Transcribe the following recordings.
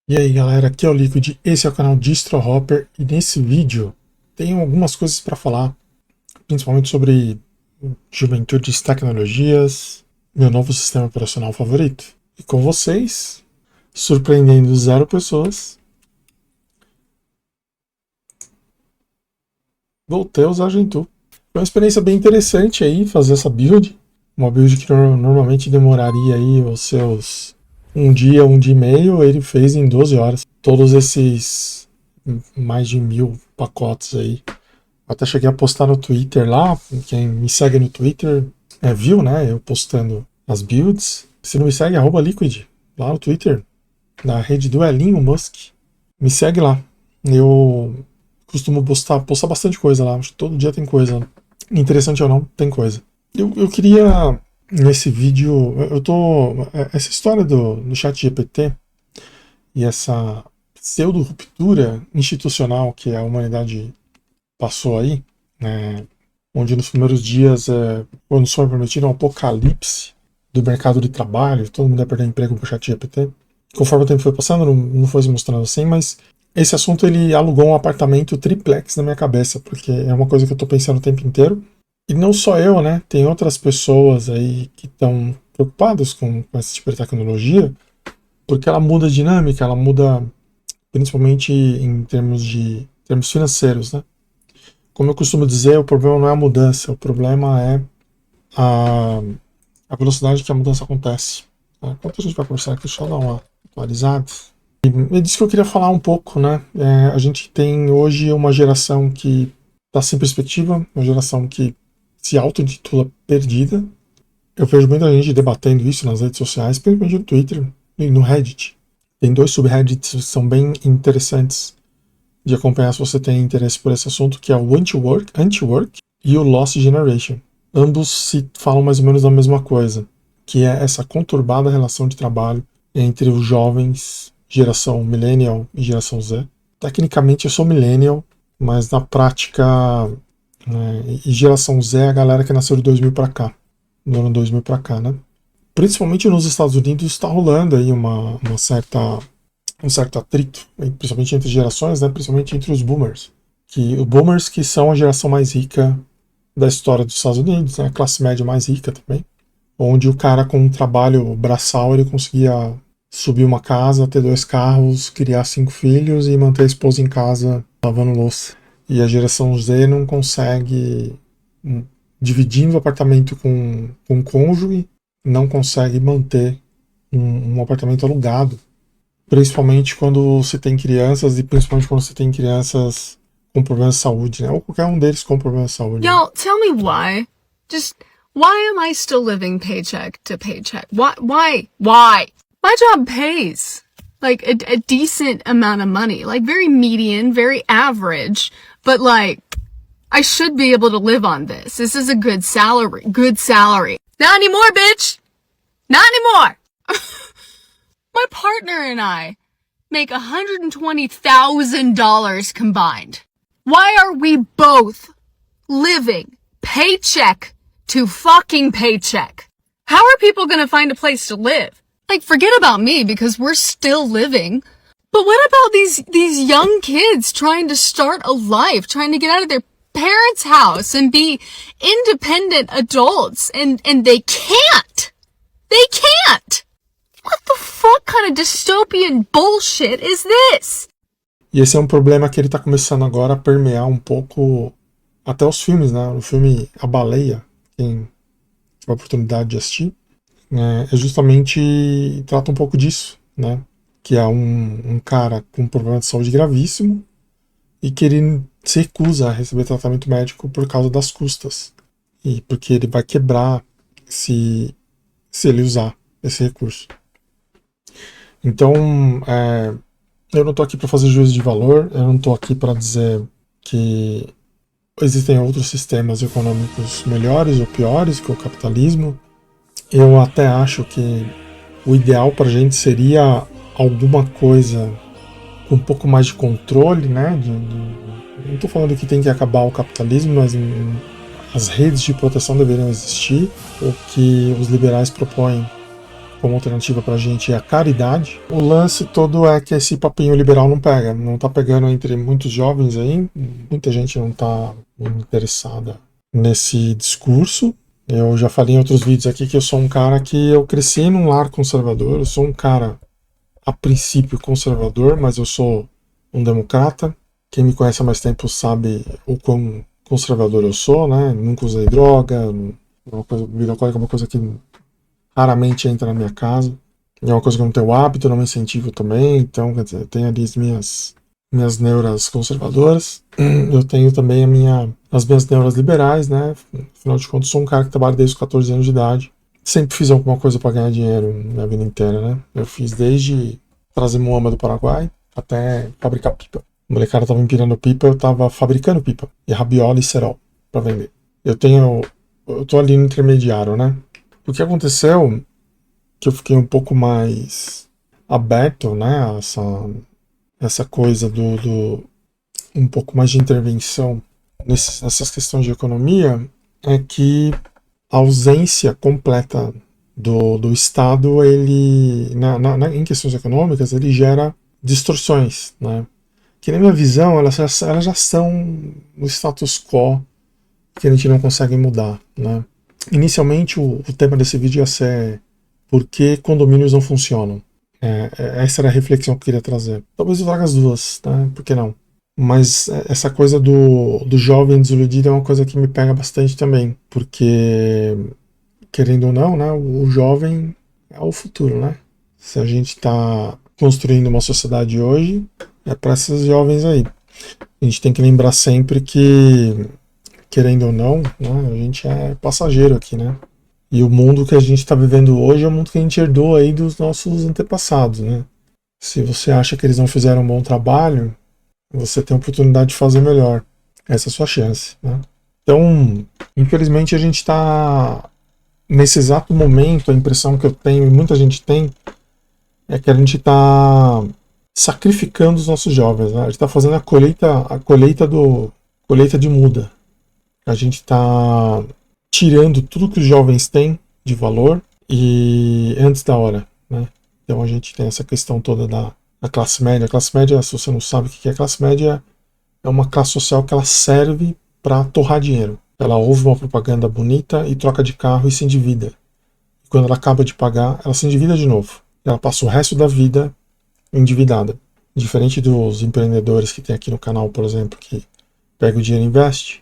E aí galera, aqui é o Liquid, esse é o canal Distro Hopper e nesse vídeo tenho algumas coisas para falar, principalmente sobre juventudes, tecnologias, meu novo sistema operacional favorito. E com vocês, surpreendendo 0 pessoas, voltei a usar Gentoo. Foi uma experiência bem interessante aí fazer essa build, uma build que normalmente demoraria aí os seus um dia e meio, ele fez em 12 horas. Todos esses mais de 1000 pacotes aí. Até cheguei a postar no Twitter lá. Quem me segue no Twitter viu, né? Eu postando as builds. Se não me segue, @liquid lá no Twitter, na rede do Elinho Musk. Me segue lá. Eu costumo postar bastante coisa lá. Acho que todo dia tem coisa. Interessante ou não, tem coisa. Eu queria, nesse vídeo, essa história do chat GPT e essa pseudo-ruptura institucional que a humanidade passou aí, né, onde nos primeiros dias, quando foi prometido um apocalipse do mercado de trabalho, todo mundo ia perder emprego com o chat GPT. Conforme o tempo foi passando, não foi se mostrando assim, mas esse assunto ele alugou um apartamento triplex na minha cabeça, porque é uma coisa que eu estou pensando o tempo inteiro. E não só eu, né? Tem outras pessoas aí que estão preocupadas com esse tipo de tecnologia, porque ela muda a dinâmica, ela muda principalmente em termos financeiros, né? Como eu costumo dizer, o problema não é a mudança, o problema é a, a velocidade que a mudança acontece. Tá? Enquanto a gente vai conversar aqui, deixa eu dar uma atualizada. E disso que eu queria falar um pouco, né? A gente tem hoje uma geração que está sem perspectiva, uma geração que se auto-intitula perdida. Eu vejo muita gente debatendo isso nas redes sociais, principalmente no Twitter e no Reddit. Tem 2 subreddits que são bem interessantes de acompanhar se você tem interesse por esse assunto, que é o Anti-Work e o Lost Generation. Ambos se falam mais ou menos da mesma coisa, que é essa conturbada relação de trabalho entre os jovens, geração Millennial e geração Z. Tecnicamente eu sou Millennial, mas na prática, e geração Z é a galera que nasceu de 2000 para cá, do ano 2000 para cá, né? Principalmente nos Estados Unidos está rolando aí um certo atrito, principalmente entre gerações, né? Principalmente entre os boomers. Os boomers que são a geração mais rica da história dos Estados Unidos, né? A classe média mais rica também, onde o cara com um trabalho braçal ele conseguia subir uma casa, ter 2 carros, criar 5 filhos e manter a esposa em casa lavando louça. E a geração Z não consegue, dividindo o apartamento com um cônjuge, não consegue manter um apartamento alugado. Principalmente quando você tem crianças e principalmente quando você tem crianças com problemas de saúde, né? Ou qualquer um deles com problemas de saúde. Y'all, tell me why. Just, why am I still living paycheck to paycheck? Why? My job pays, like, a decent amount of money. Like, very median, very average. But, like, I should be able to live on this. This is a good salary. Good salary. Not anymore, bitch! Not anymore! My partner and I make $120,000 combined. Why are we both living paycheck to fucking paycheck? How are people gonna find a place to live? Like, forget about me because we're still living. But what about these young kids trying to start a life, trying to get out of their parents' house and be independent adults and they can't? They can't! What the fuck kind of dystopian bullshit is this? E esse é um problema que ele está começando agora a permear um pouco até os filmes, né? O filme A Baleia, quem tiver a oportunidade de assistir, justamente trata um pouco disso, né? Que é um cara com um problema de saúde gravíssimo e que ele se recusa a receber tratamento médico por causa das custas. E porque ele vai quebrar se ele usar esse recurso. Então, eu não estou aqui para fazer juízo de valor, eu não estou aqui para dizer que existem outros sistemas econômicos melhores ou piores que o capitalismo. Eu até acho que o ideal para a gente seria alguma coisa com um pouco mais de controle, né? Não estou falando que tem que acabar o capitalismo, mas as redes de proteção deveriam existir. O que os liberais propõem como alternativa pra gente é a caridade. O lance todo é que esse papinho liberal não pega, não tá pegando entre muitos jovens aí, muita gente não tá interessada nesse discurso. Eu já falei em outros vídeos aqui que eu sou um cara que eu cresci num lar conservador, eu sou um cara a princípio conservador, mas eu sou um democrata. Quem me conhece há mais tempo sabe o quão conservador eu sou, né? Nunca usei droga, bebida alcoólica é uma coisa que raramente entra na minha casa. É uma coisa que eu não tenho hábito, não me incentivo também. Então, quer dizer, eu tenho ali minhas neuras conservadoras. Eu tenho também as minhas neuras liberais, né? Afinal de contas, sou um cara que trabalha desde os 14 anos de idade. Sempre fiz alguma coisa para ganhar dinheiro minha vida inteira, né? Eu fiz desde trazer muamba do Paraguai até fabricar pipa. O molecada tava empinando pipa, eu tava fabricando pipa. E rabiola e cerol para vender. Eu tô ali no intermediário, né? O que aconteceu que eu fiquei um pouco mais aberto, né? Essa coisa um pouco mais de intervenção nessas questões de economia é que a ausência completa do Estado, ele em questões econômicas, ele gera distorções, né? Que na minha visão, elas já são no status quo que a gente não consegue mudar, né? Inicialmente, o tema desse vídeo ia ser por que condomínios não funcionam. Essa era a reflexão que eu queria trazer. Talvez eu traga as duas, né? Por que não? Mas essa coisa do jovem desiludido é uma coisa que me pega bastante também, porque, querendo ou não, né, o jovem é o futuro, né? Se a gente está construindo uma sociedade hoje, é para esses jovens aí. A gente tem que lembrar sempre que, querendo ou não, né, a gente é passageiro aqui, né? E o mundo que a gente está vivendo hoje é o mundo que a gente herdou aí dos nossos antepassados, né? Se você acha que eles não fizeram um bom trabalho, você tem a oportunidade de fazer melhor. Essa é a sua chance, né? Então, infelizmente, a gente está nesse exato momento, a impressão que eu tenho, e muita gente tem, é que a gente está sacrificando os nossos jovens, né? A gente está fazendo a colheita de muda. A gente está tirando tudo que os jovens têm de valor e antes da hora, né? Então a gente tem essa questão toda da classe média. A classe média, se você não sabe o que é classe média, é uma classe social que ela serve para torrar dinheiro. Ela ouve uma propaganda bonita e troca de carro e se endivida. E quando ela acaba de pagar, ela se endivida de novo. Ela passa o resto da vida endividada. Diferente dos empreendedores que tem aqui no canal, por exemplo, que pega o dinheiro e investe,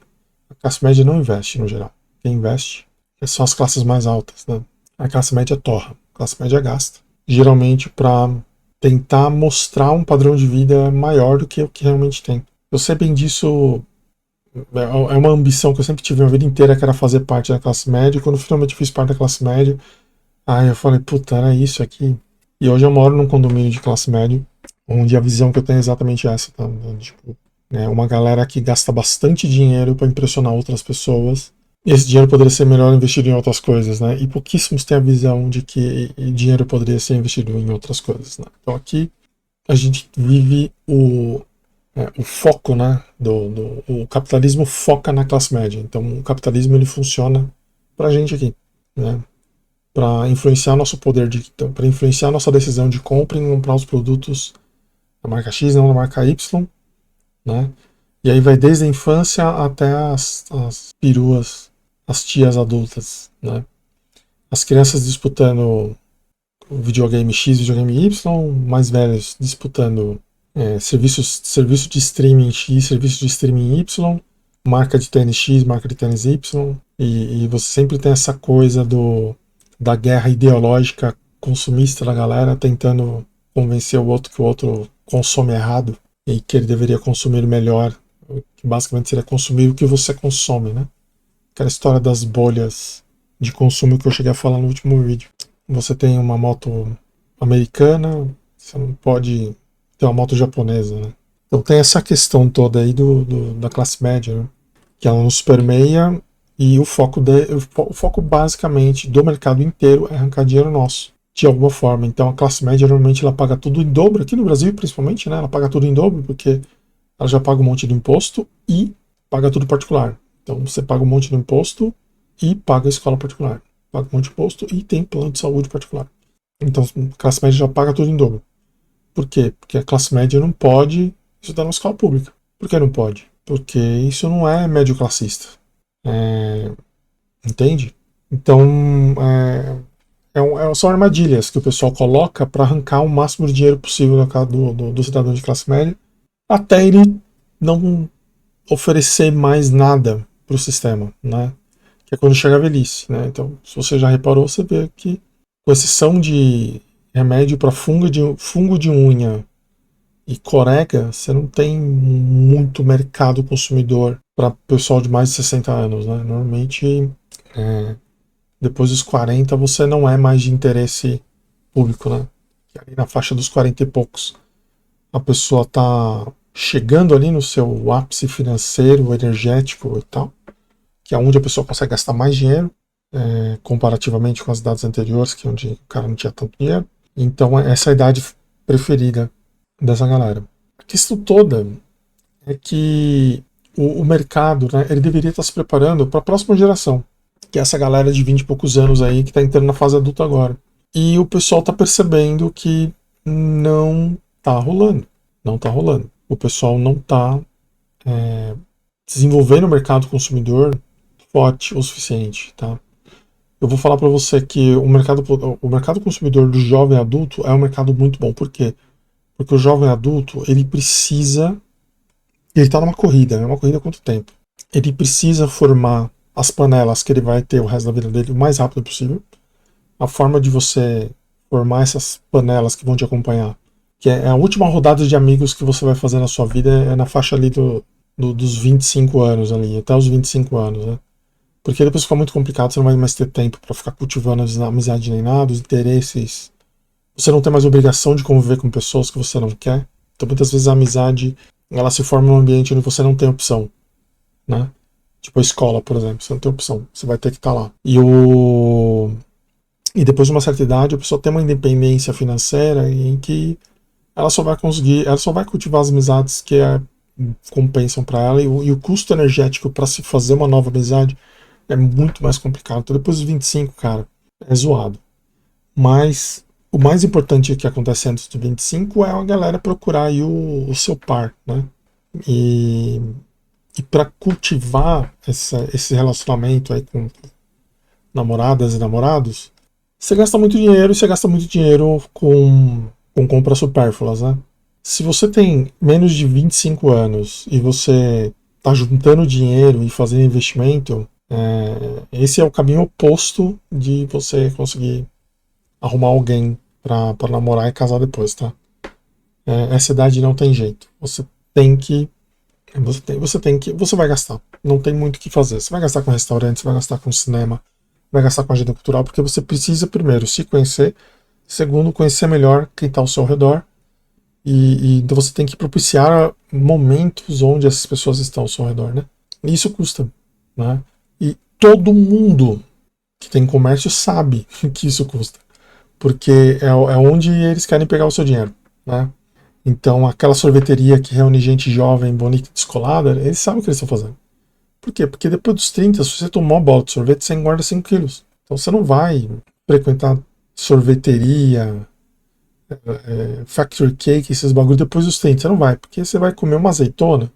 a classe média não investe no geral. Quem investe são as classes mais altas, né? A classe média torra, a classe média gasta. Geralmente para tentar mostrar um padrão de vida maior do que o que realmente tem. Eu sei bem disso, é uma ambição que eu sempre tive a vida inteira, que era fazer parte da classe média, e quando finalmente fiz parte da classe média, aí eu falei, puta, era isso aqui. E hoje eu moro num condomínio de classe média, onde a visão que eu tenho é exatamente essa, tá? Tipo, uma galera que gasta bastante dinheiro para impressionar outras pessoas. E esse dinheiro poderia ser melhor investido em outras coisas, né? E pouquíssimos têm a visão de que dinheiro poderia ser investido em outras coisas, né? Então aqui a gente vive o foco, né? O capitalismo foca na classe média. Então o capitalismo ele funciona pra gente aqui, né? Para influenciar nosso poder para influenciar nossa decisão de compra e comprar os produtos da marca X, não da marca Y, né? E aí vai desde a infância até as peruas, as tias adultas, né? As crianças disputando videogame X, videogame Y, mais velhos disputando serviço de streaming X, serviço de streaming Y, marca de tênis X, marca de tênis Y, e você sempre tem essa coisa da guerra ideológica consumista da galera tentando convencer o outro que o outro consome errado e que ele deveria consumir melhor, que basicamente seria consumir o que você consome, né? Aquela história das bolhas de consumo que eu cheguei a falar no último vídeo. Você tem uma moto americana, você não pode ter uma moto japonesa, né? Então tem essa questão toda aí da classe média, né? Que ela nos permeia e o foco basicamente do mercado inteiro é arrancar dinheiro nosso, de alguma forma. Então a classe média normalmente ela paga tudo em dobro, aqui no Brasil principalmente, né? Ela paga tudo em dobro porque ela já paga um monte de imposto e paga tudo particular. Então você paga um monte de imposto e paga a escola particular. Paga um monte de imposto e tem plano de saúde particular. Então a classe média já paga tudo em dobro. Por quê? Porque a classe média não pode estudar numa escola pública. Por que não pode? Porque isso não é médio classista. Entende? Então, são armadilhas que o pessoal coloca para arrancar o máximo de dinheiro possível do cidadão de classe média, até ele não oferecer mais nada para o sistema, né? Que é quando chega a velhice, né? Então, se você já reparou, você vê que, com exceção de remédio para fungo de unha e corega, você não tem muito mercado consumidor para pessoal de mais de 60 anos, né? Normalmente, depois dos 40, você não é mais de interesse público, né? Ali na faixa dos 40 e poucos, a pessoa está chegando ali no seu ápice financeiro, energético e tal, que é onde a pessoa consegue gastar mais dinheiro, comparativamente com as idades anteriores, que é onde o cara não tinha tanto dinheiro. Então, essa é a idade preferida dessa galera. A questão toda é que o mercado, né, ele deveria estar se preparando para a próxima geração, que é essa galera de 20 e poucos anos aí que está entrando na fase adulta agora. E o pessoal está percebendo que não está rolando. Não está rolando. O pessoal não está desenvolvendo o mercado consumidor forte o suficiente, tá? Eu vou falar para você que o mercado consumidor do jovem adulto é um mercado muito bom. Por quê? Porque o jovem adulto, ele está numa corrida, né? Uma corrida há quanto tempo? Ele precisa formar as panelas que ele vai ter o resto da vida dele o mais rápido possível. A forma de você formar essas panelas que vão te acompanhar, que é a última rodada de amigos que você vai fazer na sua vida, é na faixa ali dos 25 anos ali, até os 25 anos, né? Porque depois fica muito complicado, você não vai mais ter tempo para ficar cultivando a amizade nem nada, os interesses. Você não tem mais obrigação de conviver com pessoas que você não quer. Então muitas vezes a amizade, ela se forma num ambiente onde você não tem opção, né? Tipo a escola, por exemplo, você não tem opção, você vai ter que estar lá. E depois de uma certa idade, a pessoa tem uma independência financeira em que ela só vai cultivar as amizades que compensam para ela, e o custo energético para se fazer uma nova amizade é muito mais complicado. Então depois dos 25, cara, é zoado. Mas o mais importante que acontece antes dos 25 é a galera procurar aí o seu par, né? E para cultivar esse relacionamento aí com namoradas e namorados, você gasta muito dinheiro, e você gasta muito dinheiro com compras supérfluas, né? Se você tem menos de 25 anos e você está juntando dinheiro e fazendo investimento, esse é o caminho oposto de você conseguir arrumar alguém para namorar e casar depois, tá? Essa idade não tem jeito. Você vai gastar. Não tem muito o que fazer. Você vai gastar com restaurante, você vai gastar com cinema, vai gastar com agenda cultural, porque você precisa, primeiro, se conhecer, segundo, conhecer melhor quem está ao seu redor, e então você tem que propiciar momentos onde essas pessoas estão ao seu redor, né? E isso custa, né? E todo mundo que tem comércio sabe que isso custa, porque é onde eles querem pegar o seu dinheiro, né? Então, aquela sorveteria que reúne gente jovem, bonita, descolada, eles sabem o que eles estão fazendo. Por quê? Porque depois dos 30, se você tomar uma bola de sorvete, você engorda 5 quilos. Então, você não vai frequentar sorveteria, factory cake, esses bagulhos depois dos 30. Você não vai, porque você vai comer uma azeitona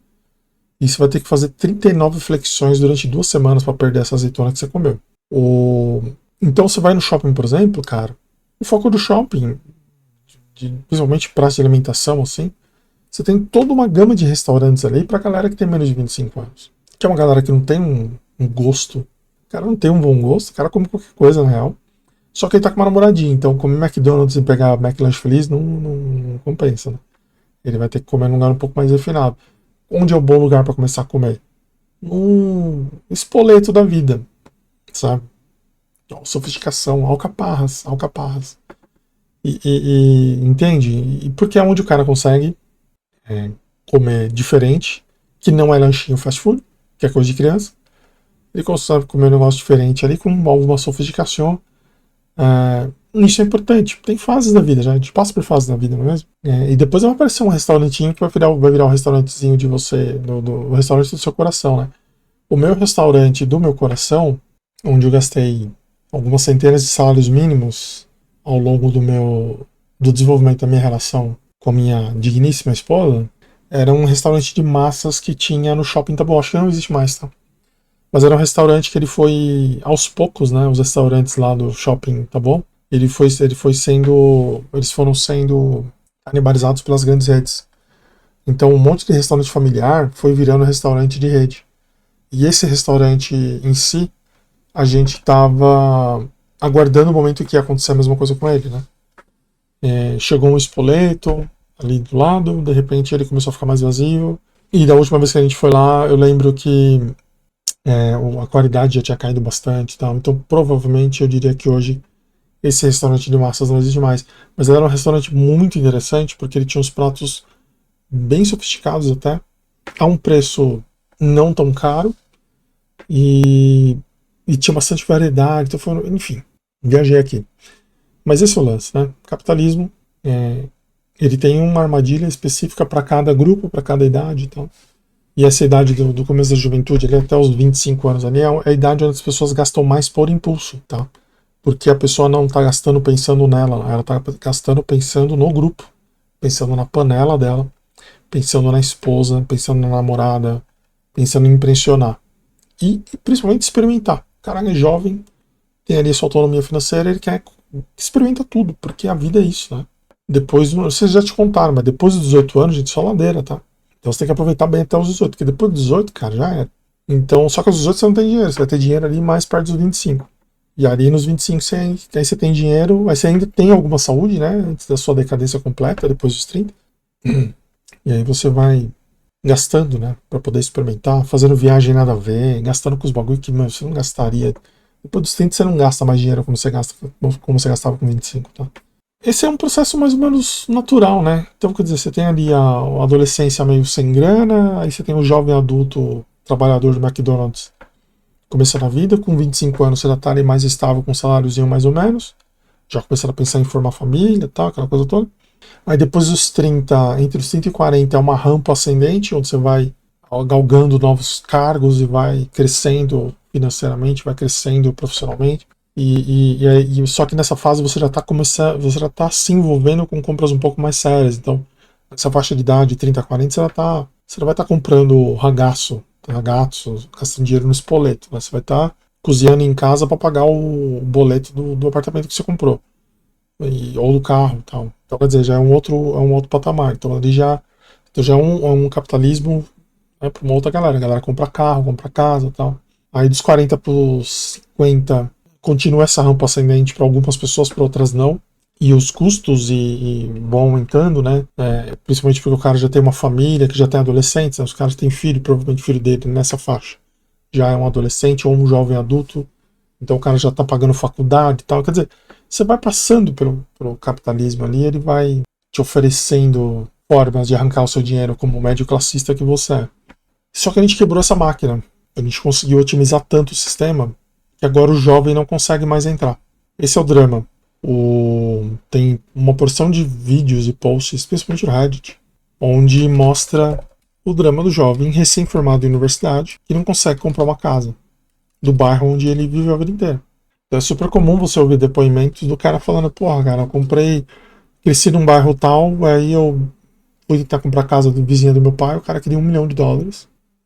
e você vai ter que fazer 39 flexões durante 2 semanas para perder essa azeitona que você comeu. Então, você vai no shopping, por exemplo, cara, o foco do shopping, principalmente praça de alimentação, assim, você tem toda uma gama de restaurantes ali pra galera que tem menos de 25 anos. Que é uma galera que não tem um gosto. O cara não tem um bom gosto, o cara come qualquer coisa, na real. Só que ele tá com uma namoradinha, então comer McDonald's e pegar McLanche Feliz não compensa, né? Ele vai ter que comer num lugar um pouco mais refinado. Onde é o bom lugar para começar a comer? Um espoleto da vida, sabe? Sofisticação, alcaparras. Entende? E porque é onde o cara consegue comer diferente, que não é lanchinho fast food, que é coisa de criança. Ele consegue comer um negócio diferente ali com alguma sofisticação. Isso é importante. Tem fases da vida, já. A gente passa por fases da vida, não é mesmo? E depois vai aparecer um restaurantinho que vai virar um restaurantezinho de você, do restaurante do seu coração, né? O meu restaurante do meu coração, onde eu gastei algumas centenas de salários mínimos ao longo do desenvolvimento da minha relação com a minha digníssima esposa, era um restaurante de massas que tinha no Shopping Taboão. Acho que não existe mais, tá? Mas era um restaurante que ele foi, aos poucos, né? Os restaurantes lá do Shopping Taboão, eles foram sendo canibalizados pelas grandes redes. Então um monte de restaurante familiar foi virando restaurante de rede. E esse restaurante em si, a gente estava aguardando o momento que ia acontecer a mesma coisa com ele, né? Chegou um espoleto ali do lado, de repente ele começou a ficar mais vazio. E da última vez que a gente foi lá, eu lembro que a qualidade já tinha caído bastante e tal. Então provavelmente eu diria que hoje esse restaurante de massas não existe mais. Mas ele era um restaurante muito interessante porque ele tinha uns pratos bem sofisticados até, a um preço não tão caro e tinha bastante variedade. Então enfim, viajei aqui. Mas esse é o lance, né? Capitalismo, ele tem uma armadilha específica para cada grupo, para cada idade e tal. E essa idade do começo da juventude, ali até os 25 anos ali, é a idade onde as pessoas gastam mais por impulso, tá? Porque a pessoa não está gastando pensando nela, ela está gastando pensando no grupo, pensando na panela dela, pensando na esposa, pensando na namorada, pensando em impressionar. E principalmente experimentar. O cara é jovem, tem ali a sua autonomia financeira, ele quer experimenta tudo, porque a vida é isso, né? Depois, vocês já te contaram, mas depois dos 18 anos, gente, só ladeira, tá? Então você tem que aproveitar bem até os 18, porque depois dos 18, cara, já era. Então, só que aos 18 você não tem dinheiro, você vai ter dinheiro ali mais perto dos 25. E ali nos 25 aí você tem dinheiro, aí você ainda tem alguma saúde, né? Antes da sua decadência completa, depois dos 30. E aí você vai gastando, né? Pra poder experimentar, fazendo viagem nada a ver, gastando com os bagulho que você não gastaria. Depois dos 30 você não gasta mais dinheiro como você gastava com 25, tá? Esse é um processo mais ou menos natural, né? Então, quer dizer, você tem ali a adolescência meio sem grana, aí você tem o jovem adulto trabalhador do McDonald's começando a vida, com 25 anos você já tá ali mais estável com um saláriozinho mais ou menos, já começando a pensar em formar família e tal, aquela coisa toda. Aí depois dos 30, entre os 30 e 40 é uma rampa ascendente, onde você vai galgando novos cargos e vai crescendo financeiramente, vai crescendo profissionalmente. Só que nessa fase você já está começando, você já está se envolvendo com compras um pouco mais sérias. Então, nessa faixa de idade, 30 a 40, você não vai estar comprando ragazzo, gastando dinheiro no espoleto. Né? Você vai estar cozinhando em casa para pagar o boleto do apartamento que você comprou. Ou do carro tal. Então, quer dizer, já é um outro patamar. Então, ali já é um capitalismo, né, para uma outra galera. A galera compra carro, compra casa tal. Aí dos 40 para os 50 continua essa rampa ascendente para algumas pessoas, para outras não. E os custos vão aumentando, né? Principalmente porque o cara já tem uma família, que já tem adolescentes, né? Os caras têm filho, provavelmente o filho dele nessa faixa já é um adolescente ou um jovem adulto. Então o cara já está pagando faculdade e tal. Quer dizer, você vai passando pelo capitalismo ali, ele vai te oferecendo formas de arrancar o seu dinheiro como médio classista que você é. Só que a gente quebrou essa máquina. A gente conseguiu otimizar tanto o sistema que agora o jovem não consegue mais entrar. Esse é o drama. Tem uma porção de vídeos e posts, especialmente no Reddit, onde mostra o drama do jovem recém-formado em universidade que não consegue comprar uma casa do bairro onde ele viveu a vida inteira. Então é super comum você ouvir depoimentos do cara falando: porra, cara, eu cresci num bairro tal, aí eu fui tentar comprar a casa do vizinho do meu pai, o cara queria $1 milhão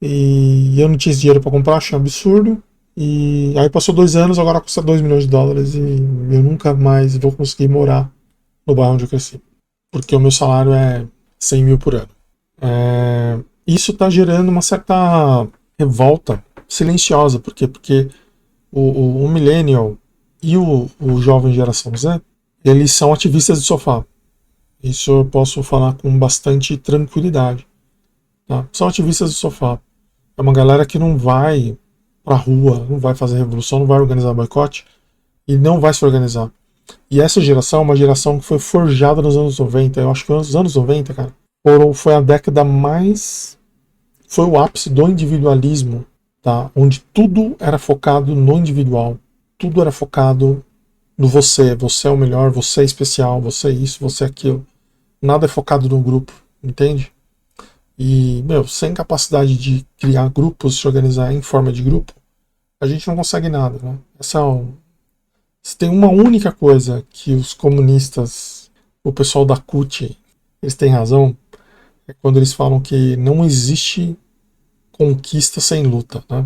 e eu não tinha esse dinheiro para comprar, achei um absurdo. E aí passou 2 anos, agora custa $2 milhões e eu nunca mais vou conseguir morar no bairro onde eu cresci, porque o meu salário é 100 mil por ano. Isso está gerando uma certa revolta silenciosa. Por quê? Porque o millennial e o jovem geração Z, eles são ativistas de sofá. Isso eu posso falar com bastante tranquilidade. Tá? São ativistas de sofá. É uma galera que não vai pra rua, não vai fazer revolução, não vai organizar boicote e não vai se organizar. E essa geração é uma geração que foi forjada nos anos 90. Eu acho que os anos 90, cara, foi a década mais... foi o ápice do individualismo, tá? Onde tudo era focado no individual. Tudo era focado no você. Você é o melhor, você é especial, você é isso, você é aquilo. Nada é focado no grupo, entende? E, sem capacidade de criar grupos, se organizar em forma de grupo, a gente não consegue nada, né? Se tem uma única coisa que os comunistas, o pessoal da CUT, eles têm razão, é quando eles falam que não existe conquista sem luta, né?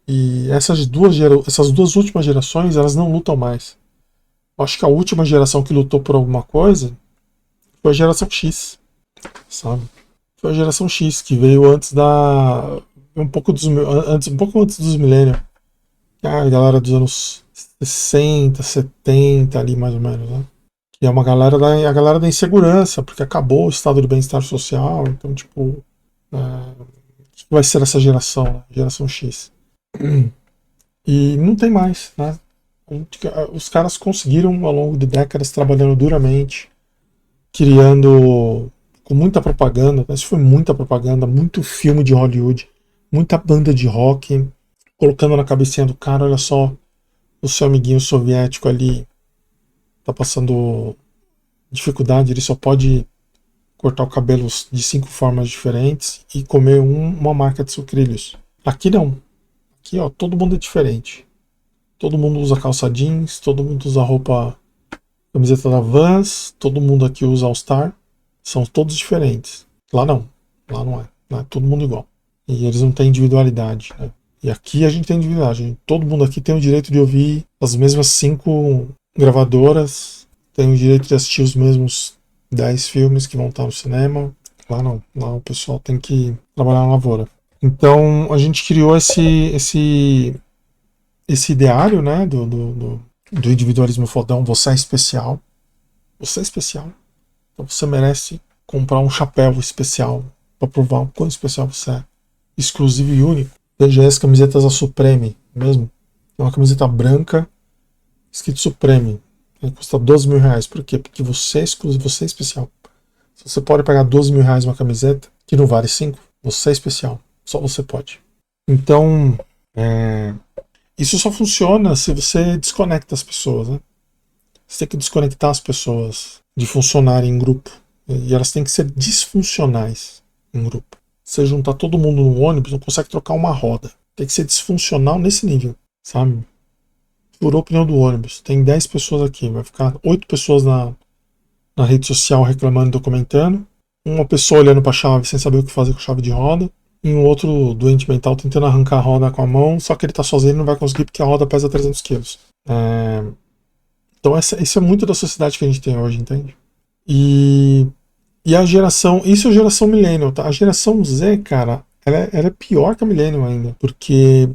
E essas duas últimas gerações, elas não lutam mais. Eu acho que a última geração que lutou por alguma coisa foi a geração X, sabe? Foi a geração X, que veio antes da... um pouco antes dos milênios. A galera dos anos 60, 70, ali mais ou menos, né? Que é a galera da insegurança, porque acabou o estado de bem-estar social, então, tipo... o que vai ser essa geração, né? Geração X? E não tem mais, né? Os caras conseguiram, ao longo de décadas, trabalhando duramente, criando com muita propaganda, mas foi muita propaganda, muito filme de Hollywood, muita banda de rock, colocando na cabecinha do cara, olha só, o seu amiguinho soviético ali tá passando dificuldade, ele só pode cortar o cabelo de 5 formas diferentes e comer uma marca de sucrilhos. Aqui não. Aqui, ó, todo mundo é diferente. Todo mundo usa calça jeans, todo mundo usa roupa, camiseta da Vans, todo mundo aqui usa All Star. São todos diferentes. Lá não. Lá não é. Lá é todo mundo igual. E eles não têm individualidade, né? E aqui a gente tem individualidade. Todo mundo aqui tem o direito de ouvir as mesmas 5 gravadoras, tem o direito de assistir os mesmos 10 filmes que vão estar no cinema. Lá não. Lá o pessoal tem que trabalhar na lavoura. Então a gente criou esse ideário, né, do individualismo fodão. Você é especial. Você é especial. Então você merece comprar um chapéu especial para provar o quão especial você é. Exclusivo e único. Veja as camisetas da Supreme mesmo. É uma camiseta branca escrito Supreme. Custa 12 mil reais. Por quê? Porque você é exclusivo, você é especial. Se você pode pagar 12 mil reais uma camiseta, que não vale 5, você é especial. Só você pode. Então, isso só funciona se você desconecta as pessoas, né? Você tem que desconectar as pessoas de funcionarem em grupo. E elas têm que ser disfuncionais em grupo. Você juntar todo mundo no ônibus, não consegue trocar uma roda. Tem que ser disfuncional nesse nível, sabe? Furou o pneu do ônibus. Tem 10 pessoas aqui. Vai ficar 8 pessoas na rede social reclamando e documentando. Uma pessoa olhando para a chave sem saber o que fazer com a chave de roda. E um outro doente mental tentando arrancar a roda com a mão, só que ele está sozinho e não vai conseguir porque a roda pesa 300 quilos. Então isso é muito da sociedade que a gente tem hoje, entende? E a geração... Isso é a geração millennial, tá? A geração Z, cara, ela é pior que a millennial ainda. Porque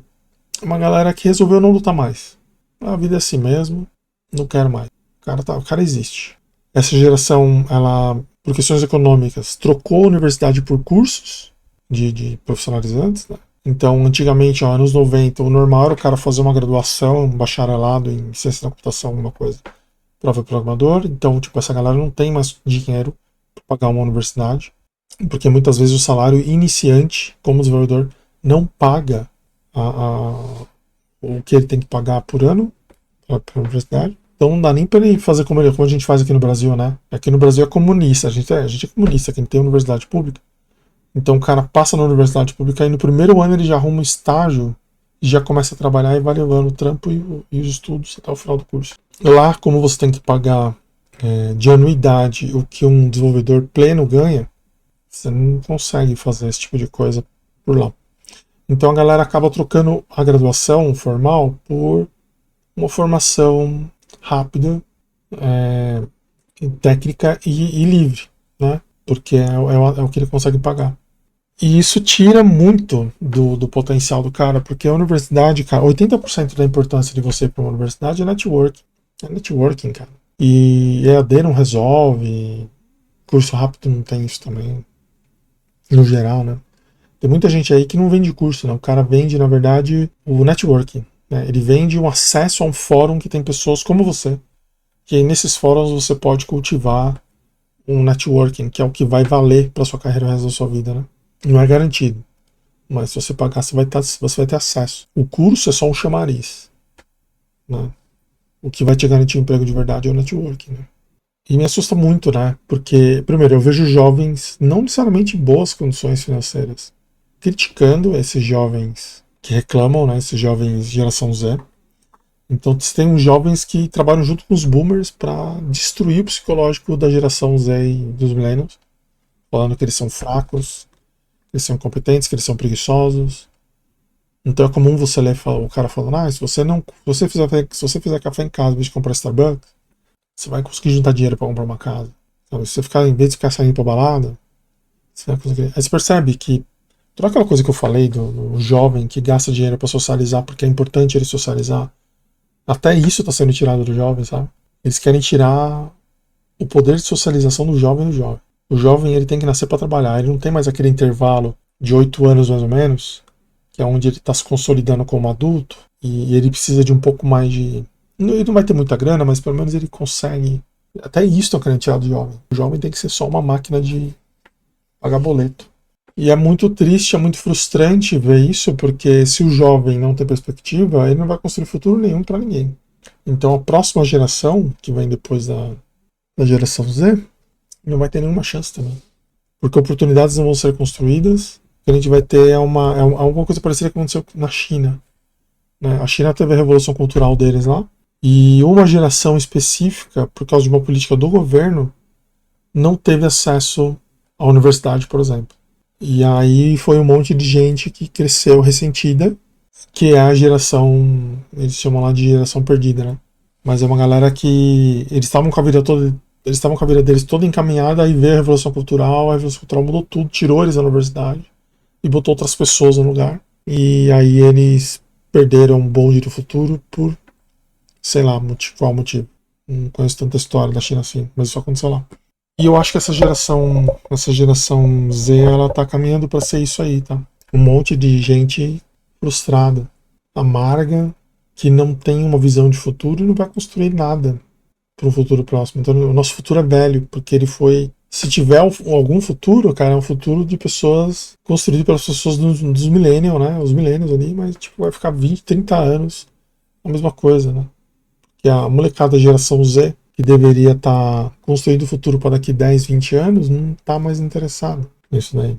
é uma galera que resolveu não lutar mais. A vida é assim mesmo, não quero mais. O cara existe. Essa geração, ela, por questões econômicas, trocou a universidade por cursos de profissionalizantes, né? Então, antigamente, anos 90, o normal era o cara fazer uma graduação, um bacharelado em ciência da computação, alguma coisa, para ser programador. Então, tipo, essa galera não tem mais dinheiro para pagar uma universidade, porque muitas vezes o salário iniciante como desenvolvedor não paga o que ele tem que pagar por ano para a universidade. Então não dá nem para ele fazer como a gente faz aqui no Brasil, né? Aqui no Brasil é comunista, a gente é comunista, quem tem universidade pública. Então o cara passa na universidade pública e no primeiro ano ele já arruma um estágio e já começa a trabalhar e vai levando o trampo e os estudos até o final do curso. Lá, como você tem que pagar de anuidade o que um desenvolvedor pleno ganha, você não consegue fazer esse tipo de coisa por lá. Então a galera acaba trocando a graduação formal por uma formação rápida, técnica e livre, né? Porque é o que ele consegue pagar. E isso tira muito do potencial do cara, porque a universidade, cara, 80% da importância de você ir para uma universidade é networking. É networking, cara. E EAD não resolve, curso rápido não tem isso também, no geral, né? Tem muita gente aí que não vende curso, né? O cara vende, na verdade, o networking. Né? Ele vende um acesso a um fórum que tem pessoas como você. Que aí nesses fóruns você pode cultivar um networking, que é o que vai valer para sua carreira o resto da sua vida, né? Não é garantido. Mas se você pagar, você vai ter acesso. O curso é só um chamariz. Né? O que vai te garantir um emprego de verdade é o networking. Né? E me assusta muito, né? Porque, primeiro, eu vejo jovens, não necessariamente em boas condições financeiras, criticando esses jovens que reclamam, né? Esses jovens geração Z, Então você tem uns jovens que trabalham junto com os boomers para destruir o psicológico da geração Z e dos millennials, falando que eles são fracos, que eles são incompetentes, que eles são preguiçosos. Então é comum você ler o cara falando, se você fizer café em casa em vez de comprar Starbucks, você vai conseguir juntar dinheiro para comprar uma casa. Então, se você ficar, em vez de ficar saindo pra balada, você vai conseguir. Aí você percebe que toda aquela coisa que eu falei do jovem que gasta dinheiro para socializar porque é importante ele socializar, até isso está sendo tirado do jovem, sabe? Eles querem tirar o poder de socialização do jovem do jovem. O jovem ele tem que nascer para trabalhar, ele não tem mais aquele intervalo de 8 anos mais ou menos, que é onde ele está se consolidando como adulto, e ele precisa de um pouco mais de... Ele não vai ter muita grana, mas pelo menos ele consegue... Até isso estão querendo tirar do jovem. O jovem tem que ser só uma máquina de pagar boleto. E é muito triste, é muito frustrante ver isso, porque se o jovem não tem perspectiva, ele não vai construir futuro nenhum para ninguém. Então a próxima geração, que vem depois da geração Z, não vai ter nenhuma chance também. Porque oportunidades não vão ser construídas. O que a gente vai ter é alguma coisa parecida que aconteceu na China. Né? A China teve a revolução cultural deles lá, e uma geração específica, por causa de uma política do governo, não teve acesso à universidade, por exemplo. E aí foi um monte de gente que cresceu ressentida, que é a geração, eles chamam lá de geração perdida, né? Mas é uma galera que eles estavam com a vida deles toda encaminhada, aí veio a Revolução Cultural mudou tudo, tirou eles da universidade e botou outras pessoas no lugar. E aí eles perderam um bonde do futuro por, sei lá, qual motivo. Não conheço tanta história da China assim, mas isso aconteceu lá. E eu acho que essa geração Z, ela tá caminhando para ser isso aí, tá? Um monte de gente frustrada, amarga, que não tem uma visão de futuro e não vai construir nada para um futuro próximo. Então o nosso futuro é velho, porque ele foi... Se tiver algum futuro, cara, é um futuro de pessoas construído pelas pessoas dos millennials, né? Os millennials ali, mas tipo, vai ficar 20, 30 anos a mesma coisa, né? Que a molecada da geração Z, que deveria estar construindo o futuro para daqui 10, 20 anos, não está mais interessada nisso daí.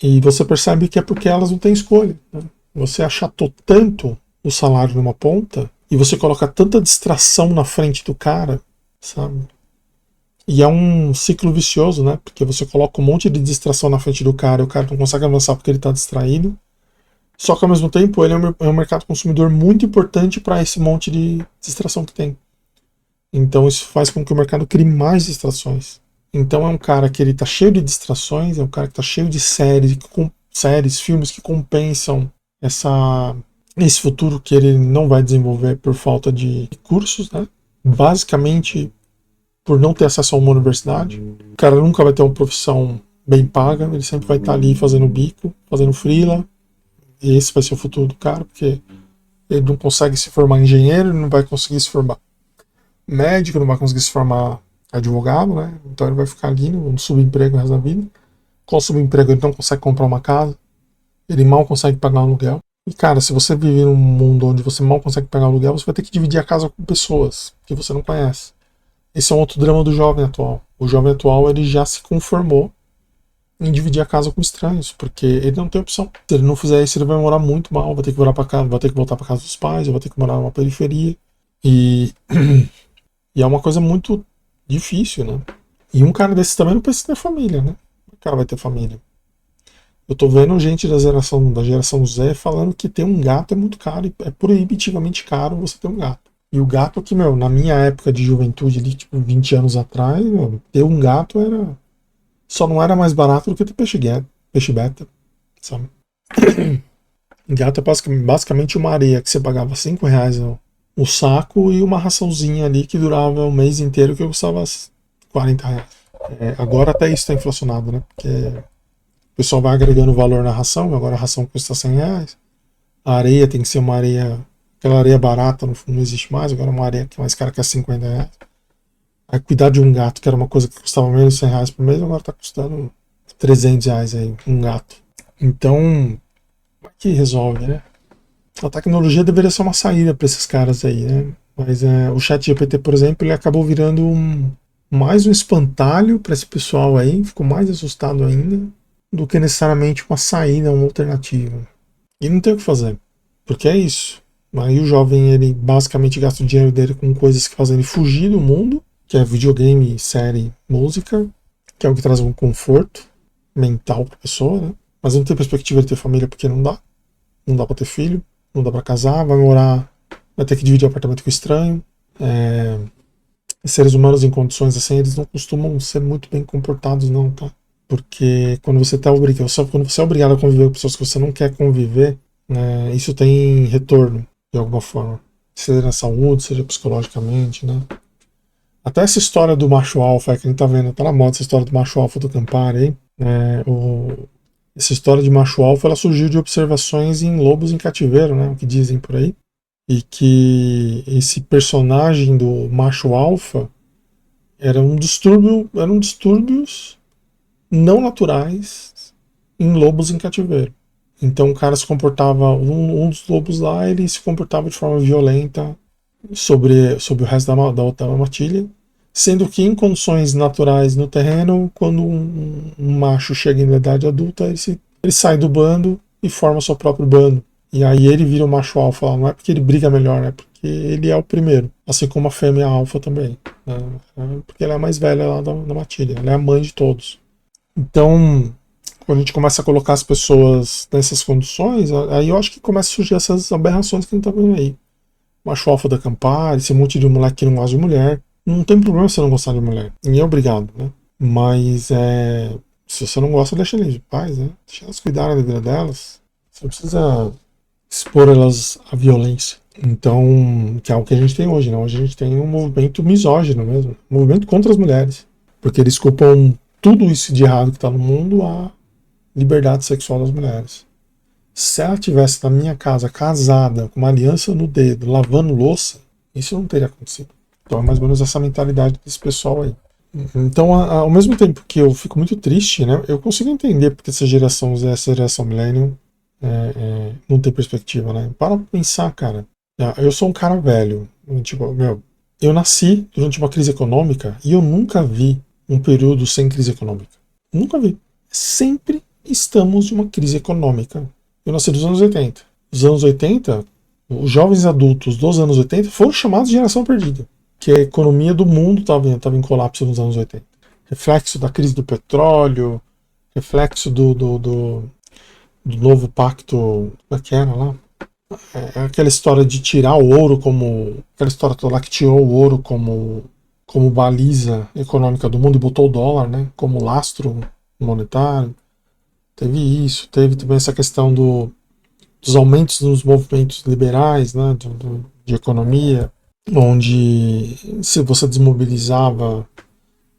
E você percebe que é porque elas não têm escolha. Né? Você achatou tanto o salário numa ponta e você coloca tanta distração na frente do cara, sabe? E é um ciclo vicioso, né? Porque você coloca um monte de distração na frente do cara e o cara não consegue avançar porque ele está distraído. Só que ao mesmo tempo ele é um mercado consumidor muito importante para esse monte de distração que tem. Então isso faz com que o mercado crie mais distrações. Então é um cara que ele tá cheio de distrações, é um cara que tá cheio de séries, filmes que compensam esse futuro que ele não vai desenvolver por falta de recursos, né? Basicamente por não ter acesso a uma universidade. O cara nunca vai ter uma profissão bem paga, ele sempre vai estar ali fazendo bico, fazendo freela. E esse vai ser o futuro do cara, porque ele não consegue se formar engenheiro, ele não vai conseguir se formar médico, não vai conseguir se formar advogado, né? Então ele vai ficar ali no subemprego o resto da vida. Com o subemprego ele não consegue comprar uma casa, ele mal consegue pagar um aluguel. E cara, se você vive num mundo onde você mal consegue pagar um aluguel, você vai ter que dividir a casa com pessoas que você não conhece. Esse é um outro drama do jovem atual. O jovem atual ele já se conformou em dividir a casa com estranhos, porque ele não tem opção. Se ele não fizer isso, ele vai morar muito mal, vai ter que voltar para casa dos pais, vai ter que morar numa periferia. E é uma coisa muito difícil, né? E um cara desse também não precisa ter família, né? O cara vai ter família. Eu tô vendo gente da geração Z falando que ter um gato é muito caro, é proibitivamente caro você ter um gato. E o gato que, na minha época de juventude, ali, tipo 20 anos atrás, ter um gato só não era mais barato do que ter peixe beta, sabe? Gato é basicamente uma areia que você pagava R$5 o saco e uma raçãozinha ali que durava um mês inteiro que custava R$40. Agora até isso está inflacionado, né? Porque o pessoal vai agregando valor na ração, agora a ração custa R$100. A areia tem que ser uma areia, aquela areia barata não existe mais, agora é uma areia que é mais cara que é R$50. Aí cuidar de um gato, que era uma coisa que custava menos de R$100 por mês, agora está custando R$300 aí, um gato. Então, como é que resolve, né? A tecnologia deveria ser uma saída para esses caras aí, né? Mas o ChatGPT, por exemplo, ele acabou virando mais um espantalho para esse pessoal aí, ficou mais assustado ainda, do que necessariamente uma saída, uma alternativa. E não tem o que fazer, porque é isso. Aí o jovem, ele basicamente gasta o dinheiro dele com coisas que fazem ele fugir do mundo, que é videogame, série, música, que é o que traz um conforto mental pra pessoa, né? Mas não tem perspectiva de ter família porque não dá. Não dá pra ter filho, não dá pra casar, vai ter que dividir o apartamento com estranho. Seres humanos em condições assim, eles não costumam ser muito bem comportados não, tá? Porque quando você é obrigado a conviver com pessoas que você não quer conviver, né, isso tem retorno, de alguma forma. Seja na saúde, seja psicologicamente, né? Até essa história do macho alfa, que a gente tá vendo, tá na moda essa história do macho alfa do Campari, hein? Essa história de macho alfa, ela surgiu de observações em lobos em cativeiro, né? O que dizem por aí. E que esse personagem do macho alfa eram distúrbios não naturais em lobos em cativeiro. Então o cara se comportava, um dos lobos lá, ele se comportava de forma violenta sobre o resto da matilha, sendo que em condições naturais no terreno, quando um macho chega em idade adulta, ele sai do bando e forma seu próprio bando. E aí ele vira o macho alfa, não é porque ele briga melhor, é porque ele é o primeiro. Assim como a fêmea alfa também. Né? Porque ela é a mais velha lá da matilha, ela é a mãe de todos. Então, quando a gente começa a colocar as pessoas nessas condições, aí eu acho que começa a surgir essas aberrações que a gente tá vendo aí. Macho alfa da Campari, esse monte de moleque que não gosta de mulher. Não tem problema você não gostar de mulher. Ninguém é obrigado, né? Mas se você não gosta, deixa eles de paz, né? Deixa elas cuidarem da vida delas. Você não precisa expor elas à violência. Então, que é o que a gente tem hoje, né? Hoje a gente tem um movimento misógino mesmo. Um movimento contra as mulheres. Porque eles culpam tudo isso de errado que está no mundo à liberdade sexual das mulheres. Se ela estivesse na minha casa, casada, com uma aliança no dedo, lavando louça, isso não teria acontecido. Então é mais ou menos essa mentalidade desse pessoal aí. Então, ao mesmo tempo que eu fico muito triste, né, eu consigo entender porque essa geração Z, essa geração Millennium, não tem perspectiva, né? Para pensar, cara. Eu sou um cara velho. Tipo, eu nasci durante uma crise econômica e eu nunca vi um período sem crise econômica. Nunca vi. Sempre estamos em uma crise econômica. Eu nasci dos anos 80. Os anos 80, os jovens adultos dos anos 80 foram chamados de geração perdida. Que a economia do mundo estava em colapso nos anos 80. Reflexo da crise do petróleo, reflexo do novo pacto, como é que era lá? Aquela história de tirar o ouro aquela história toda lá que tirou o ouro como baliza econômica do mundo e botou o dólar, né, como lastro monetário. Teve isso, teve também essa questão dos aumentos nos movimentos liberais, né, de economia, onde se você desmobilizava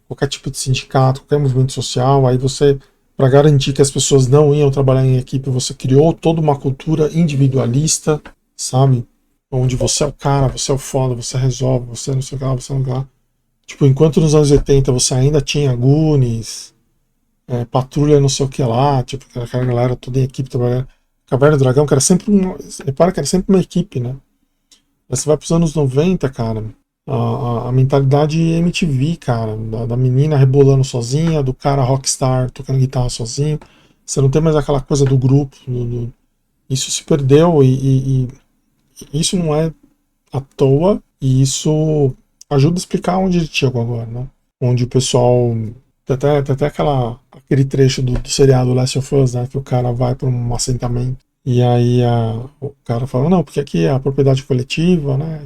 qualquer tipo de sindicato, qualquer movimento social, aí você, para garantir que as pessoas não iam trabalhar em equipe, você criou toda uma cultura individualista, sabe? Onde você é o cara, você é o foda, você resolve, você não sei o que lá, você não sei o que lá. Tipo, enquanto nos anos 80 você ainda tinha Goonies, Patrulha não sei o que lá, tipo, aquela galera toda em equipe trabalhando. Caverna do Dragão, que era sempre repara que era sempre uma equipe, né? Mas você vai pros anos 90, cara, a mentalidade MTV, cara, da menina rebolando sozinha, do cara rockstar tocando guitarra sozinho. Você não tem mais aquela coisa do grupo. Isso se perdeu e isso não é à toa, e isso ajuda a explicar onde a gente chegou agora, né? Onde o pessoal. Tem até aquele trecho do seriado Last of Us, né? Que o cara vai para um assentamento e aí o cara fala, não, porque aqui é a propriedade coletiva, né?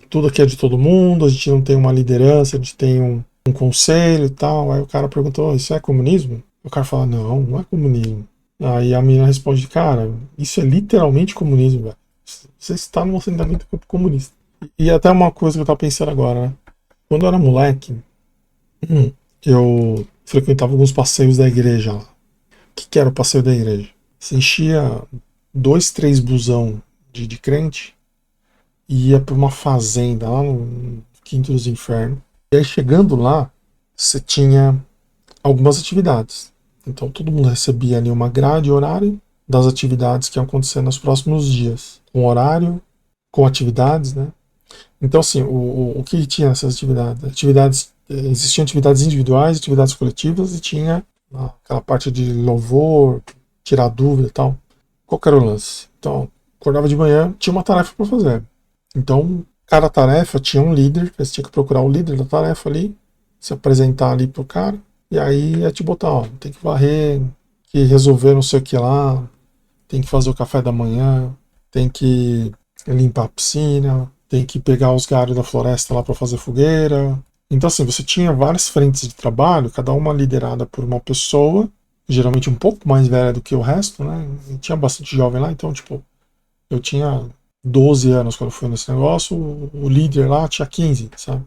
Tudo aqui é de todo mundo, a gente não tem uma liderança, a gente tem um conselho e tal. Aí o cara perguntou, isso é comunismo? O cara fala, não é comunismo. Aí a menina responde, cara, isso é literalmente comunismo, velho. Você está num assentamento comunista. E até uma coisa que eu tava pensando agora, né? Quando eu era moleque, eu frequentava alguns passeios da igreja lá. O que era o passeio da igreja? Você enchia 2, 3 busão de crente e ia para uma fazenda lá no Quinto dos Infernos. E aí chegando lá, você tinha algumas atividades. Então todo mundo recebia ali uma grade horário das atividades que iam acontecer nos próximos dias. Com horário, com atividades, né? Então assim, o que tinha nessas atividades? Existiam atividades individuais, atividades coletivas e tinha aquela parte de louvor, tirar dúvida e tal. Qual que era o lance? Então, acordava de manhã, tinha uma tarefa para fazer. Então, cada tarefa tinha um líder, você tinha que procurar o líder da tarefa ali, se apresentar ali pro cara, e aí ia te botar, ó, tem que varrer, que resolver não sei o que lá, tem que fazer o café da manhã, tem que limpar a piscina, tem que pegar os galhos da floresta lá para fazer fogueira. Então, assim, você tinha várias frentes de trabalho, cada uma liderada por uma pessoa, geralmente um pouco mais velha do que o resto, né? E tinha bastante jovem lá, então, tipo, eu tinha 12 anos quando eu fui nesse negócio, o líder lá tinha 15, sabe?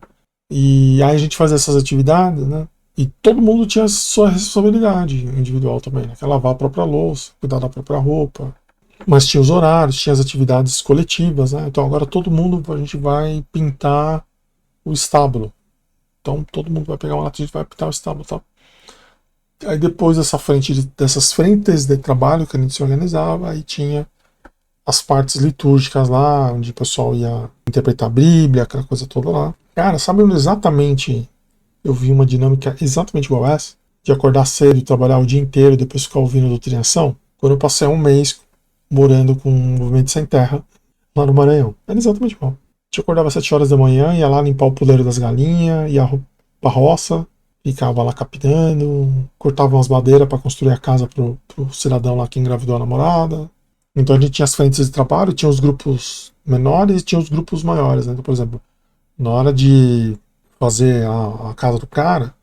E aí a gente fazia essas atividades, né? E todo mundo tinha sua responsabilidade individual também, né? Que é lavar a própria louça, cuidar da própria roupa. Mas tinha os horários, tinha as atividades coletivas, né? Então agora todo mundo, a gente vai pintar o estábulo. Então todo mundo vai pegar uma lata e a gente vai pintar o estábulo e tal. Aí depois dessas frentes de trabalho que a gente se organizava, aí tinha as partes litúrgicas lá, onde o pessoal ia interpretar a Bíblia, aquela coisa toda lá. Cara, sabe onde exatamente eu vi uma dinâmica exatamente igual a essa? De acordar cedo e trabalhar o dia inteiro e depois ficar ouvindo doutrinação? Quando eu passei um mês morando com um movimento sem terra lá no Maranhão. Era exatamente igual. A gente acordava às 7 horas da manhã, ia lá limpar o puleiro das galinhas, ia pra roça, ficava lá capinando, cortava umas madeiras para construir a casa pro cidadão lá que engravidou a namorada. Então a gente tinha as frentes de trabalho, tinha os grupos menores e tinha os grupos maiores, né? Então, por exemplo, na hora de fazer a casa do cara,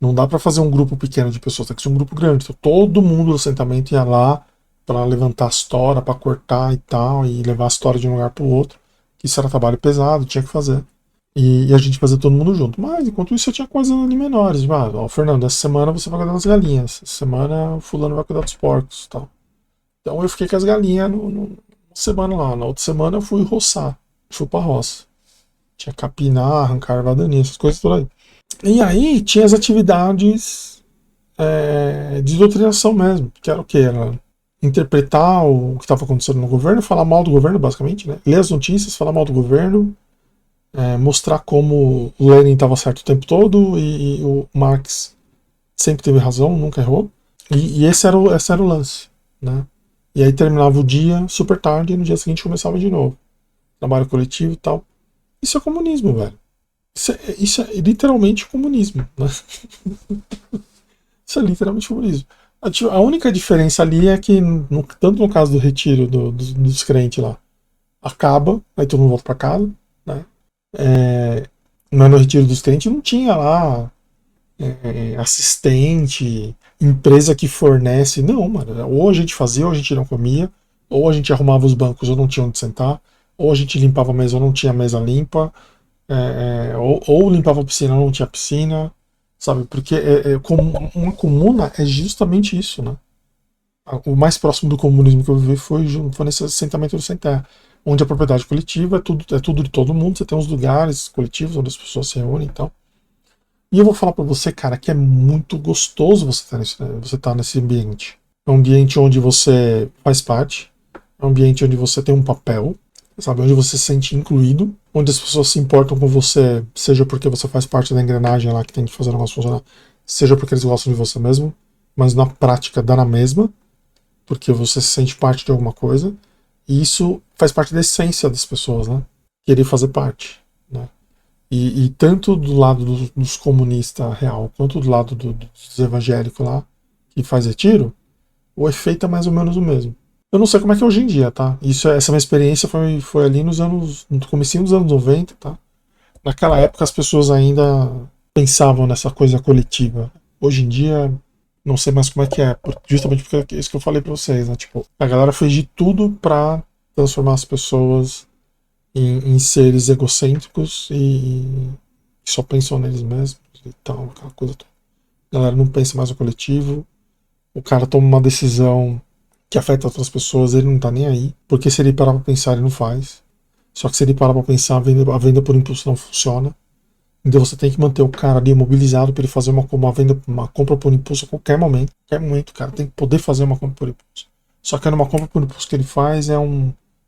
não dá para fazer um grupo pequeno de pessoas, tem que ser um grupo grande. Então todo mundo do assentamento ia lá para levantar a história, para cortar e tal, e levar a história de um lugar para o outro. Isso era trabalho pesado, tinha que fazer. E a gente fazia todo mundo junto. Mas enquanto isso eu tinha coisas ali menores. Tipo, ó, Fernando, essa semana você vai cuidar das galinhas, essa semana o fulano vai cuidar dos porcos e tal. Então eu fiquei com as galinhas uma semana lá. Na outra semana eu fui roçar, fui pra roça. Tinha capinar, arrancar erva daninha, essas coisas por aí. E aí tinha as atividades de doutrinação mesmo, que era o quê? Era interpretar o que estava acontecendo no governo, falar mal do governo, basicamente, né? Ler as notícias, falar mal do governo, mostrar como o Lenin estava certo o tempo todo e o Marx sempre teve razão, nunca errou. E esse era o lance, né? E aí terminava o dia super tarde e no dia seguinte começava de novo. Trabalho coletivo e tal. Isso é comunismo, velho. Isso é literalmente comunismo, né? Isso é literalmente comunismo. A única diferença ali é que, tanto no caso do retiro dos crentes lá, acaba, aí todo mundo volta pra casa, né? Mas no retiro dos crentes não tinha lá assistente, empresa que fornece. Não, mano. Ou a gente fazia, ou a gente não comia, ou a gente arrumava os bancos ou não tinha onde sentar, ou a gente limpava a mesa ou não tinha mesa limpa, ou limpava a piscina ou não tinha piscina, sabe? Porque uma comuna é justamente isso, né? O mais próximo do comunismo que eu vivi foi nesse assentamento do sem terra, onde a propriedade coletiva é tudo de todo mundo, você tem uns lugares coletivos onde as pessoas se reúnem e tal. E eu vou falar pra você, cara, que é muito gostoso você tá nesse ambiente. É um ambiente onde você faz parte, é um ambiente onde você tem um papel, sabe? Onde você se sente incluído, onde as pessoas se importam com você, seja porque você faz parte da engrenagem lá que tem que fazer o negócio funcionar, seja porque eles gostam de você mesmo, mas na prática dá na mesma, porque você se sente parte de alguma coisa, e isso faz parte da essência das pessoas, né? Querer fazer parte, né? E tanto do lado dos comunistas real, quanto do lado dos evangélicos lá, que faz retiro, o efeito é mais ou menos o mesmo. Eu não sei como é que é hoje em dia, tá? Essa minha experiência foi ali no comecinho dos anos 90, tá? Naquela época as pessoas ainda pensavam nessa coisa coletiva. Hoje em dia, não sei mais como é que é, justamente porque é isso que eu falei pra vocês, né? Tipo, a galera fez de tudo pra transformar as pessoas em seres egocêntricos e só pensam neles mesmos e tal, aquela coisa toda. A galera não pensa mais no coletivo, o cara toma uma decisão que afeta outras pessoas, ele não tá nem aí, porque se ele parar pra pensar, ele não faz. Só que se ele parar pra pensar, a venda por impulso não funciona. Então você tem que manter o cara ali mobilizado para ele fazer uma compra por impulso a qualquer momento. Qualquer momento, o cara tem que poder fazer uma compra por impulso. Só que numa compra por impulso que ele faz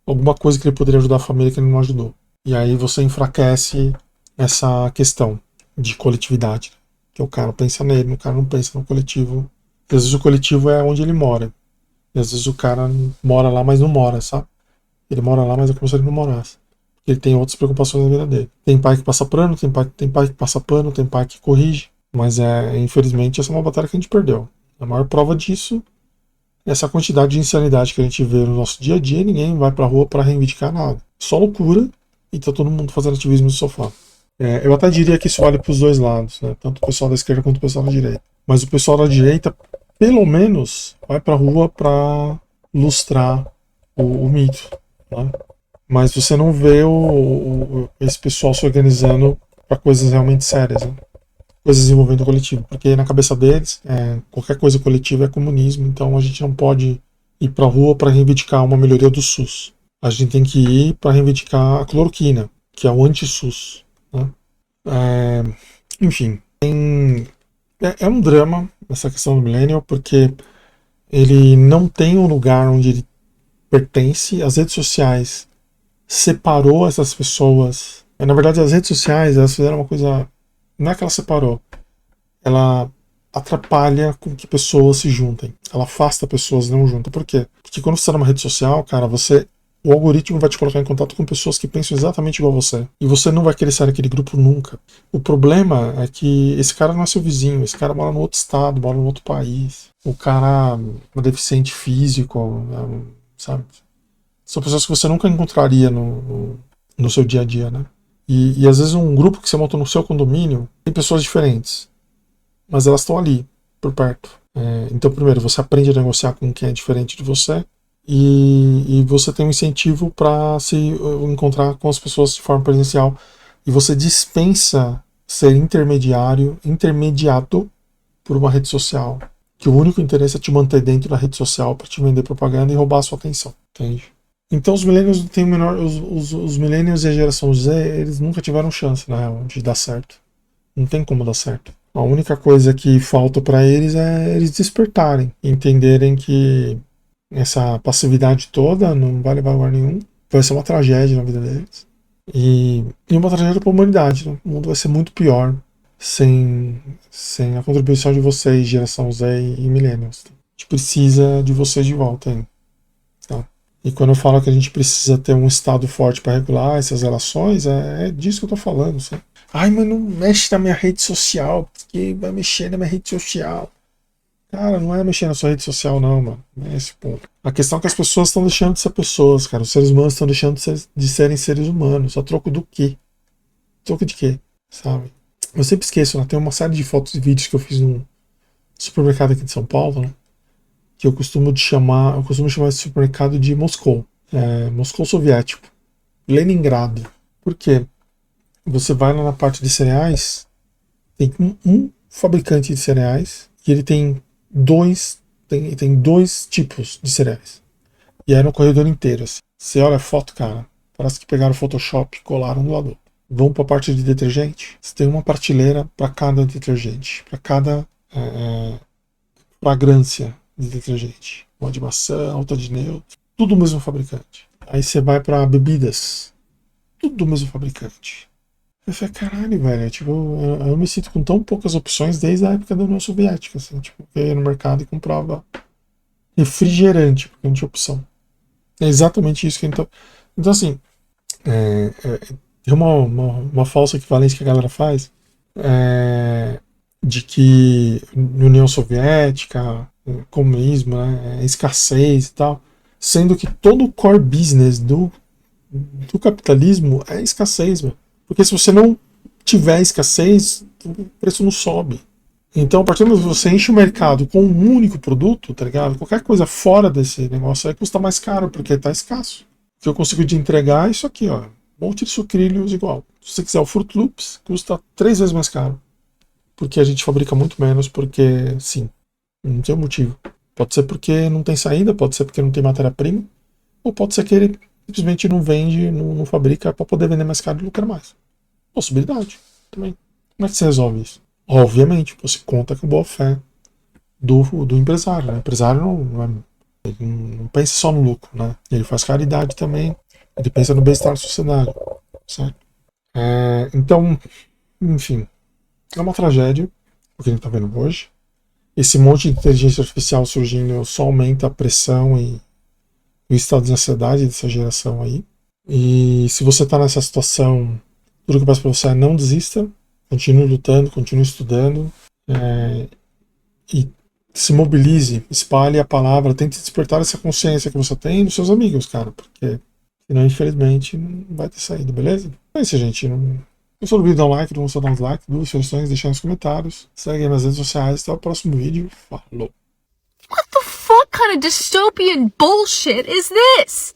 alguma coisa que ele poderia ajudar a família que ele não ajudou. E aí você enfraquece essa questão de coletividade. Que o cara pensa nele, o cara não pensa no coletivo. Às vezes o coletivo é onde ele mora. E às vezes o cara mora lá, mas não mora, sabe? Ele mora lá, mas é como se ele não morasse. Ele tem outras preocupações na vida dele. Tem pai que passa pano, tem pai que passa pano, tem pai que corrige. Mas infelizmente essa é uma batalha que a gente perdeu. A maior prova disso é essa quantidade de insanidade que a gente vê no nosso dia a dia e ninguém vai pra rua para reivindicar nada. Só loucura e tá todo mundo fazendo ativismo no sofá. Eu até diria que isso vale pros dois lados, né? Tanto o pessoal da esquerda quanto o pessoal da direita. Mas o pessoal da direita, pelo menos, vai pra rua pra lustrar o mito, né? Mas você não vê esse pessoal se organizando para coisas realmente sérias, né? Coisas envolvendo o coletivo. Porque na cabeça deles, qualquer coisa coletiva é comunismo, então a gente não pode ir para a rua para reivindicar uma melhoria do SUS. A gente tem que ir para reivindicar a cloroquina, que é o anti-SUS, né? Enfim, é um drama essa questão do millennial, porque ele não tem um lugar onde ele pertence. As redes sociais separou essas pessoas. Na verdade, as redes sociais, elas fizeram uma coisa. Não é que ela separou. Ela atrapalha com que pessoas se juntem. Ela afasta pessoas, não junta. Por quê? Porque quando você está numa rede social, cara, o algoritmo vai te colocar em contato com pessoas que pensam exatamente igual a você. E você não vai querer sair daquele grupo nunca. O problema é que esse cara não é seu vizinho. Esse cara mora no outro estado, mora no outro país. O cara é deficiente físico, sabe? São pessoas que você nunca encontraria no seu dia a dia, né? E às vezes um grupo que você montou no seu condomínio tem pessoas diferentes, mas elas estão ali, por perto. Então, primeiro, você aprende a negociar com quem é diferente de você e você tem um incentivo para se encontrar com as pessoas de forma presencial e você dispensa ser intermediado por uma rede social, que o único interesse é te manter dentro da rede social para te vender propaganda e roubar a sua atenção, entende? Então os millennials têm os millennials e a geração Z, eles nunca tiveram chance, na real, de dar certo. Não tem como dar certo. A única coisa que falta para eles é eles despertarem, entenderem que essa passividade toda não vai levar a lugar nenhum, vai ser uma tragédia na vida deles. E uma tragédia para a humanidade, né? O mundo vai ser muito pior sem a contribuição de vocês, geração Z e millennials. A gente precisa de vocês de volta aí. Tá? E quando eu falo que a gente precisa ter um Estado forte para regular essas relações, é disso que eu tô falando. Sabe? Ai, mas não mexe na minha rede social, porque vai mexer na minha rede social. Cara, não é mexer na sua rede social, não, mano. Não é esse ponto. A questão é que as pessoas estão deixando de ser pessoas, cara. Os seres humanos estão deixando de serem seres humanos. A troco do quê? Troco de quê? Sabe? Eu sempre esqueço, né? Tem uma série de fotos e vídeos que eu fiz num supermercado aqui de São Paulo, né? Que eu costumo chamar esse supermercado de Moscou. Moscou soviético. Leningrado. Por quê? Você vai lá na parte de cereais, tem um fabricante de cereais e ele tem dois tipos de cereais. E aí no corredor inteiro, assim. Você olha a foto, cara, parece que pegaram o Photoshop e colaram do lado. Vão para a parte de detergente, você tem uma prateleira para cada detergente, para cada fragrância de detergente. Uma de maçã, outra de neutro, tudo do mesmo fabricante. Aí você vai para bebidas, tudo do mesmo fabricante. Eu falei, caralho, velho, tipo, eu me sinto com tão poucas opções desde a época da União Soviética, assim, tipo, eu ia no mercado e comprava refrigerante, porque não tinha opção. É exatamente isso que então assim, tem uma falsa equivalência que a galera faz, de que na União Soviética, comunismo, né, escassez e tal, sendo que todo o core business do capitalismo é escassez, velho. Porque se você não tiver escassez, o preço não sobe. Então, a partir do momento que você enche o mercado com um único produto, tá ligado? Qualquer coisa fora desse negócio aí custa mais caro, porque tá escasso. O que eu consigo te entregar é isso aqui, ó. Um monte de sucrilhos igual. Se você quiser o Fruit Loops, custa 3 vezes mais caro. Porque a gente fabrica muito menos, porque sim. Não tem motivo. Pode ser porque não tem saída, pode ser porque não tem matéria-prima, ou pode ser que ele simplesmente não vende, não fabrica para poder vender mais caro e lucrar mais. Possibilidade também. Como é que você resolve isso? Obviamente, você conta com a boa fé do empresário. Né? O empresário não pensa só no lucro, né? Ele faz caridade também, ele pensa no bem-estar da sociedade, certo? Então, enfim, é uma tragédia o que a gente está vendo hoje. Esse monte de inteligência artificial surgindo só aumenta a pressão e o estado de ansiedade dessa geração aí. E se você tá nessa situação, tudo que eu peço pra você é não desista, continue lutando, continue estudando, e se mobilize, espalhe a palavra, tente despertar essa consciência que você tem nos seus amigos, cara, porque senão, infelizmente, não vai ter saído, beleza? É isso, gente. Não gostou do vídeo, dá um like, não gostou, dá um dislike, dúvidas, sugestões, deixa nos comentários. Segue aí nas redes sociais, até o próximo vídeo. Falou! What the fuck kind of dystopian bullshit is this?